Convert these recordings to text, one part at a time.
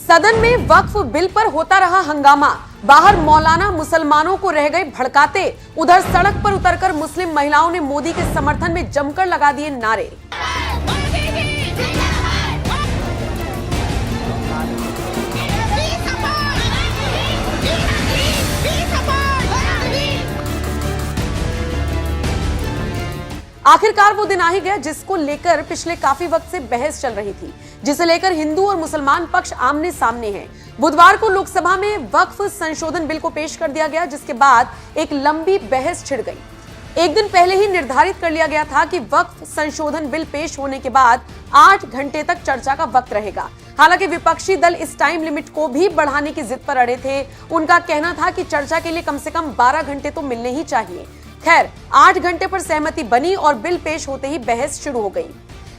सदन में वक्फ बिल पर होता रहा हंगामा। बाहर मौलाना मुसलमानों को रह गए भड़काते। उधर सड़क पर उतरकर मुस्लिम महिलाओं ने मोदी के समर्थन में जमकर लगा दिए नारे। आखिरकार वो दिन आ ही गया जिसको लेकर पिछले काफी वक्त से बहस चल रही थी, जिसे लेकर हिंदू और मुसलमान पक्ष आमने सामने हैं। बुधवार को लोकसभा में वक्फ संशोधन बिल को पेश कर दिया गया, जिसके बाद एक लंबी बहस छिड़ गई। एक दिन पहले ही निर्धारित कर लिया गया था कि वक्फ संशोधन बिल पेश होने के बाद 8 घंटे तक चर्चा का वक्त रहेगा। हालांकि विपक्षी दल इस टाइम लिमिट को भी बढ़ाने की जिद पर अड़े थे। उनका कहना था कि चर्चा के लिए कम से कम 12 घंटे तो मिलने ही चाहिए। खैर, 8 घंटे पर सहमति बनी और बिल पेश होते ही बहस शुरू हो गई।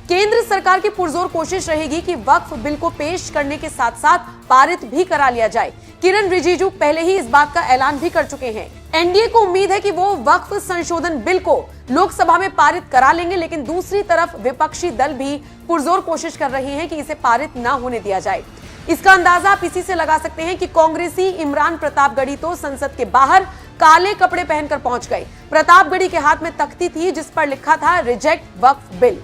केंद्र सरकार की पुरजोर कोशिश रहेगी कि वक्फ बिल को पेश करने के साथ साथ पारित भी करा लिया जाए। किरण रिजिजू पहले ही इस बात का ऐलान भी कर चुके हैं। एनडीए को उम्मीद है कि वो वक्फ संशोधन बिल को लोकसभा में पारित करा लेंगे, लेकिन दूसरी तरफ विपक्षी दल भी पुरजोर कोशिश कर रहे हैं कि इसे पारित ना होने दिया जाए। इसका अंदाजा आप इसी से लगा सकते हैं कि कांग्रेसी इमरान प्रतापगढ़ी तो संसद के बाहर काले कपड़े पहनकर पहुंच गए। प्रतापगढ़ी के हाथ में तख्ती थी जिस पर लिखा था रिजेक्ट वक्फ बिल।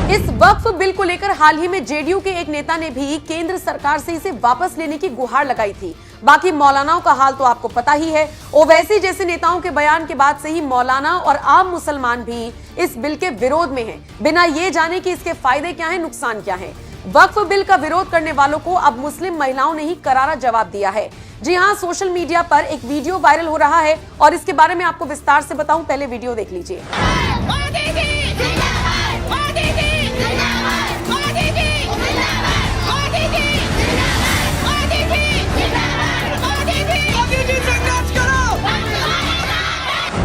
इस वक्फ बिल को लेकर हाल ही में जेडीयू के एक नेता ने भी केंद्र सरकार से इसे वापस लेने की गुहार लगाई थी। बाकी मौलानाओं का हाल तो आपको पता ही है। ओवैसी जैसे नेताओं के बयान के बाद से ही मौलाना और आम मुसलमान भी इस बिल के विरोध में हैं, बिना ये जाने कि इसके फायदे क्या हैं, नुकसान क्या है। वक्फ बिल का विरोध करने वालों को अब मुस्लिम महिलाओं ने ही करारा जवाब दिया है। जी हाँ, सोशल मीडिया पर एक वीडियो वायरल हो रहा है और इसके बारे में आपको विस्तार से बताऊं, पहले वीडियो देख लीजिए।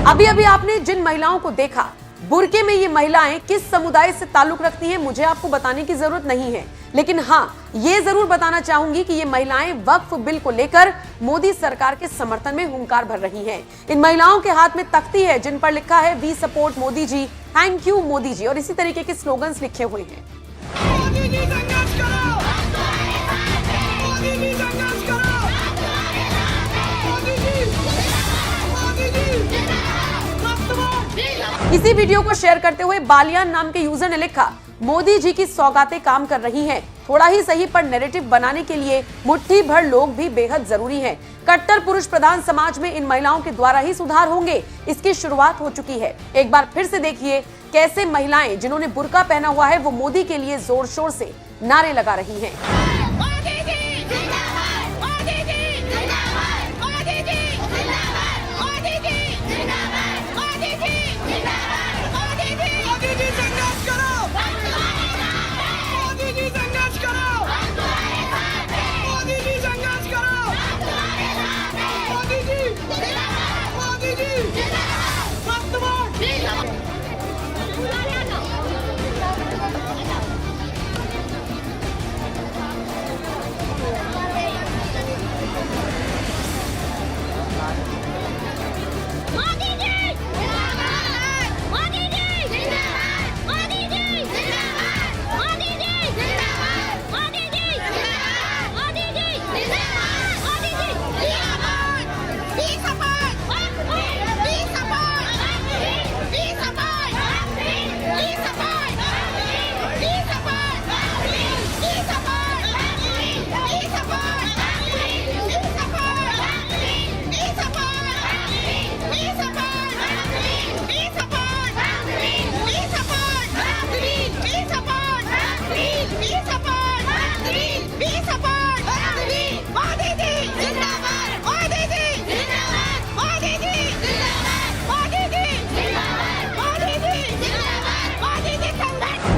अभी अभी आपने जिन महिलाओं को देखा, बुर्के में ये महिलाएं किस समुदाय से ताल्लुक रखती हैं मुझे आपको बताने की जरूरत नहीं है, लेकिन हाँ, ये जरूर बताना चाहूंगी कि ये महिलाएं वक्फ बिल को लेकर मोदी सरकार के समर्थन में हुंकार भर रही हैं। इन महिलाओं के हाथ में तख्ती है जिन पर लिखा है we support Modi ji, thank you Modi ji, और इसी तरीके के स्लोगन्स लिखे हुए हैं। इसी वीडियो को शेयर करते हुए बालियान नाम के यूजर ने लिखा, मोदी जी की सौगातें काम कर रही हैं, थोड़ा ही सही पर नैरेटिव बनाने के लिए मुट्ठी भर लोग भी बेहद जरूरी हैं। कट्टर पुरुष प्रधान समाज में इन महिलाओं के द्वारा ही सुधार होंगे, इसकी शुरुआत हो चुकी है। एक बार फिर से देखिए कैसे महिलाएं जिन्होंने बुर्का पहना हुआ है वो मोदी के लिए जोर शोर से नारे लगा रही हैं।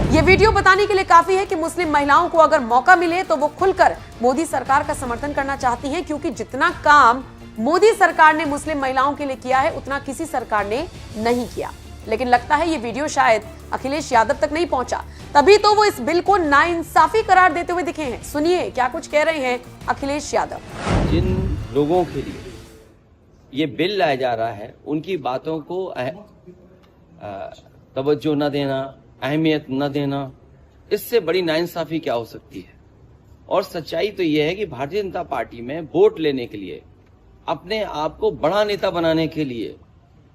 ये वीडियो बताने के लिए काफी है कि मुस्लिम महिलाओं को अगर मौका मिले तो वो खुलकर मोदी सरकार का समर्थन करना चाहती हैं, क्योंकि जितना काम मोदी सरकार ने मुस्लिम महिलाओं के लिए किया है उतना किसी सरकार ने नहीं किया। लेकिन लगता है ये वीडियो शायद अखिलेश यादव तक नहीं पहुंचा, तभी तो वो इस बिल को नाइंसाफी करार देते हुए दिखे हैं। सुनिए क्या कुछ कह रहे हैं अखिलेश यादव। जिन लोगों के लिए ये बिल लाया जा रहा है उनकी बातों को तवज्जो न देना, अहमियत न देना, इससे बड़ी नाइंसाफी क्या हो सकती है। और सच्चाई तो यह है कि भारतीय जनता पार्टी में वोट लेने के लिए, अपने आप को बड़ा नेता बनाने के लिए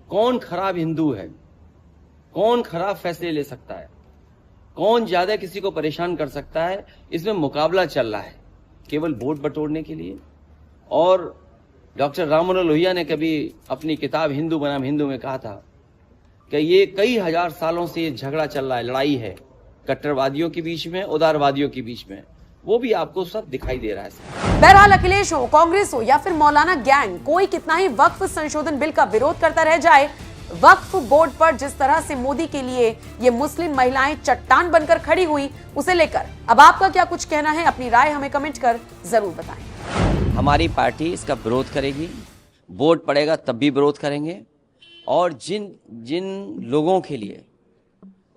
कौन खराब हिंदू है, कौन खराब फैसले ले सकता है, कौन ज्यादा किसी को परेशान कर सकता है, इसमें मुकाबला चल रहा है केवल वोट बटोरने के लिए। और डॉक्टर राम मनोहर लोहिया ने कभी अपनी किताब हिंदू बनाम हिंदू में कहा था कि ये कई हजार सालों से ये झगड़ा चल रहा है, लड़ाई है कट्टरवादियों के बीच में, उदारवादियों के बीच में, वो भी आपको सब दिखाई दे रहा है। बहरहाल अखिलेश हो, कांग्रेस हो या फिर मौलाना गैंग, कोई कितना ही वक्फ संशोधन बिल का विरोध करता रह जाए, वक्फ बोर्ड पर जिस तरह से मोदी के लिए ये मुस्लिम महिलाएं चट्टान बनकर खड़ी हुई, उसे लेकर अब आपका क्या कुछ कहना है? अपनी राय हमें कमेंट कर जरूर बताएं। हमारी पार्टी इसका विरोध करेगी, बोर्ड पड़ेगा तब भी विरोध करेंगे। और जिन जिन लोगों के लिए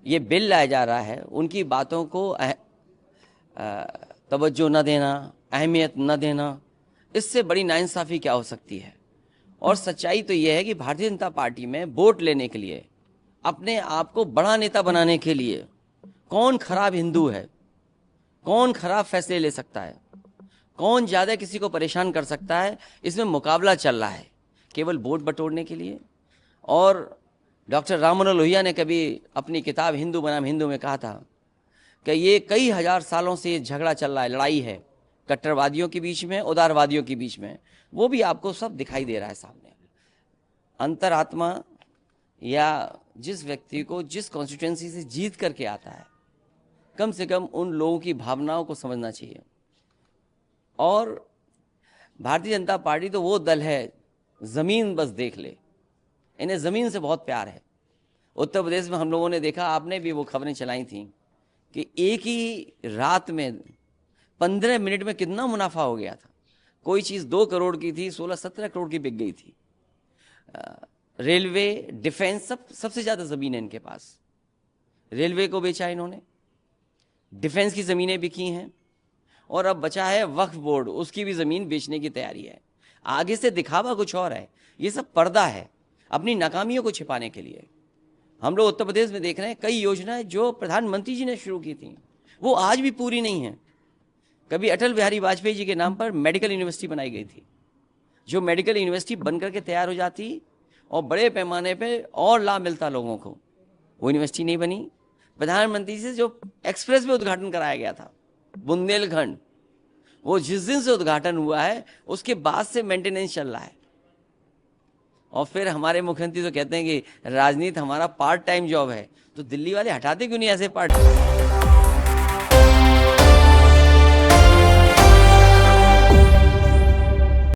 ये बिल लाया जा रहा है उनकी बातों को तवज्जो न देना, अहमियत न देना, इससे बड़ी नाइंसाफी क्या हो सकती है। और सच्चाई तो यह है कि भारतीय जनता पार्टी में वोट लेने के लिए, अपने आप को बड़ा नेता बनाने के लिए कौन खराब हिंदू है, कौन खराब फैसले ले सकता है, कौन ज्यादा किसी को परेशान कर सकता है, इसमें मुकाबला चल रहा है केवल वोट बटोरने के लिए। और डॉक्टर राम मनोहर लोहिया ने कभी अपनी किताब हिंदू बनाम हिंदू में कहा था कि ये कई हजार सालों से ये झगड़ा चल रहा है, लड़ाई है कट्टरवादियों के बीच में, उदारवादियों के बीच में, वो भी आपको सब दिखाई दे रहा है सामने। अंतरात्मा या जिस व्यक्ति को जिस कॉन्स्टिट्यूएंसी से जीत करके आता है, कम से कम उन लोगों की भावनाओं को समझना चाहिए। और भारतीय जनता पार्टी तो वो दल है, जमीन बस देख ले, इन्हें जमीन से बहुत प्यार है। उत्तर प्रदेश में हम लोगों ने देखा, आपने भी वो खबरें चलाई थी कि एक ही रात में 15 मिनट में कितना मुनाफा हो गया था। कोई चीज़ 2 करोड़ की थी, 16-17 करोड़ की बिक गई थी। रेलवे, डिफेंस, सबसे ज़्यादा ज़मीन है इनके पास। रेलवे को बेचा इन्होंने, डिफेंस की ज़मीनें बिकी हैं, और अब बचा है वक्फ बोर्ड, उसकी भी ज़मीन बेचने की तैयारी है। आगे से दिखावा कुछ और है, ये सब पर्दा है अपनी नाकामियों को छिपाने के लिए। हम लोग उत्तर प्रदेश में देख रहे हैं कई योजनाएं जो प्रधानमंत्री जी ने शुरू की थी, वो आज भी पूरी नहीं है। कभी अटल बिहारी वाजपेयी जी के नाम पर मेडिकल यूनिवर्सिटी बनाई गई थी, जो मेडिकल यूनिवर्सिटी बनकर के तैयार हो जाती और बड़े पैमाने पे और लाभ मिलता लोगों को, वो यूनिवर्सिटी नहीं बनी। प्रधानमंत्री से जो एक्सप्रेस वे उद्घाटन कराया गया था बुंदेलखंड, वो जिस दिन से उद्घाटन हुआ है उसके बाद से मेंटेनेंस चल रहा है। और फिर हमारे मुख्यमंत्री तो कहते हैं कि राजनीति हमारा पार्ट टाइम जॉब है, तो दिल्ली वाले हटाते क्यों नहीं ऐसे पार्ट।